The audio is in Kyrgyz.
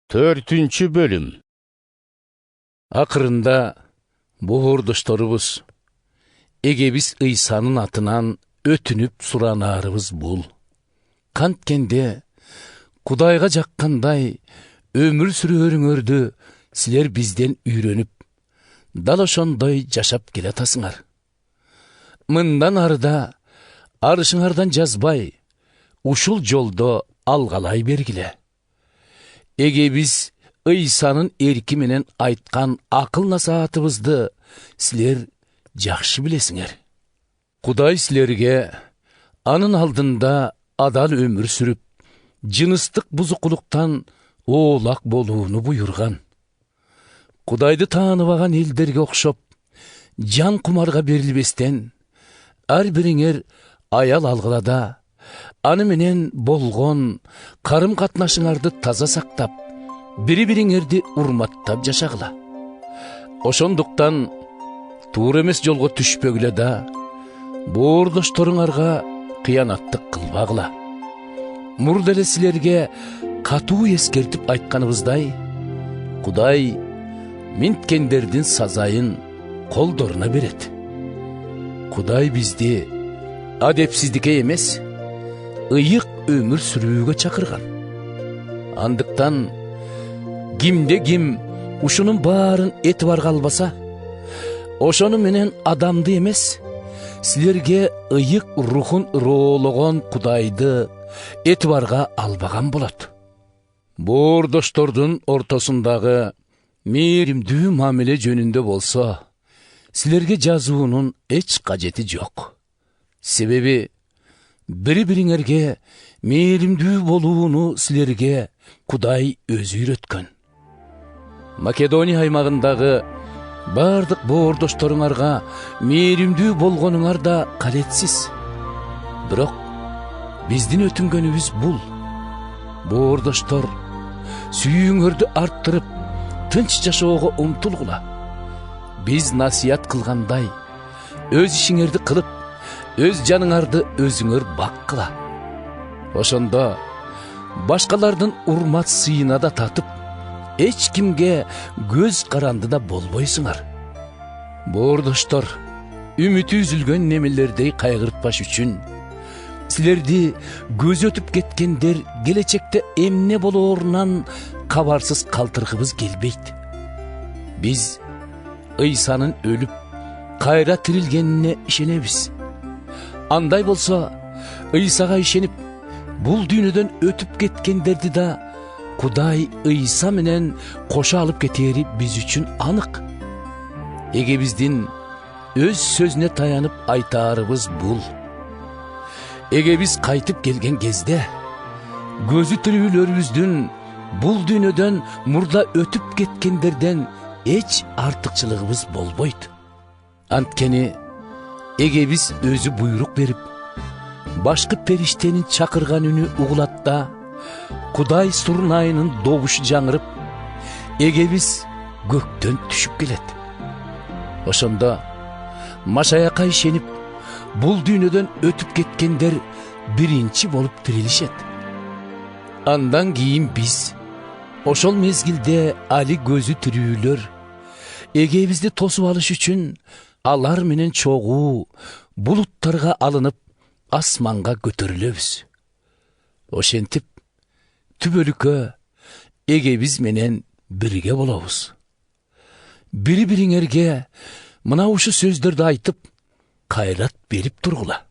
4-cü bölüm. Akırında bu hurduştorubuz, ege biz İsa'nın atынан ötünüp suranarыбыз bul. Kantkende Kudayga jakkanday ömür sürüörüңөрдү силер бизден үйрөнүп, дал ошондой жашап келатасыңар. Мындан арыда арышыңардан жазбай, ушул жолдо алгалай бергиле. Эге биз Ыйсанын эрки менен айткан акыл насаатыбызды силер жакшы билесиңер. Кудай силерге анын алдында адал өмүр сүрүп, жыныстык бузукулуктан оолак болууну буйрган. Кудайды тааныбаган элдерге окшоп, жан кумарга берилбестен, ар бириңер аял алгылада, аны менен болгон карым катнашыңарды таза сактап, бири-бириңерди урматтап жашагыла. Ошондуктан туура эмес жолго түшпөгүлө да, боордошторуңарга кыянаттык кылбагыла. Мурда эле силерге катуу эскертип айтканыбыздай, Кудай минткендердин сазайын колдоруна берет. Кудай бизди адепсиздикке эмес, ыйык өмүр сүрүүгө чакырган. Андыктан кимде ким ушунун баарын этибарга албаса, ошону менен адамды эмес, силерге ыйык рухун ыроологон Кудайды этибарга албаган болот. Боордоштордун ортосундагы мээримдүү мамиле жөнүндө болсо, силерге жазуунун эч кажети жок. Себеби бири-бириңерге мээримдүү болууну силерге Кудай өзү үйрөткөн. Македония аймагындагы бардык боордошторуңарга мээримдүү болгонуңар да калетсиз. Бирок биздин өтүнгөнүбүз бул. Боордоштор, сүйүүңөрдү арттырып, тынч жашоого умтулгула. Биз насият кылгандай, өз ишиңерди кылып, өз жаныңарды өзүңөр баккыла. Ошондо башкалардын урмат сыйына да татып, эч кимге көз каранды да болбойсуңар. Боордоштор, үмүтү үзүлгөн немелердей кайгыртпаш үчүн, силерди көз өтүп кеткендер келечекте эмне болоорунан кабарсыз калтыргыбыз келбейт. Биз Ыйсанын өлүп, кайра тирилгенине ишенебиз. Андай болсо, Ыйсага ишенип, бул дүйнөдөн өтүп кеткендерди да Кудай Ыйса менен кошо алып кетери биз үчүн анык. Эге биздин өз сөзүнө таянып айтаарыбыз бул. Эге биз кайтып келген кезде, көзү тирүүлөрүбүздүн бул дүйнөдөн мурда өтүп кеткендерден эч артыкчылыгыбыз болбойт. Анткени эге биз өзү буйрук берип, башкы периштенин чакырган үнү угулат да, Кудай сурнайынын добушу жаңырып, эге биз көктөн түшүп келет. Ошондо Машаякка ишенип, бул дүйнөдөн өтүп кеткендер биринчи болуп тирилишет. Андан кийин биз, ошол мезгилде али көзү тирүүлөр, эгебизди тосуп алыш үчүн алар менен чогуу булуттарга алынып, асманга көтөрүлөбүз. Ошентип, түбөлүккө эгебиз менен бирге болобуз. Бири-бириңерге мына ушу сөздөрдү айтып, кайрат берип тургула.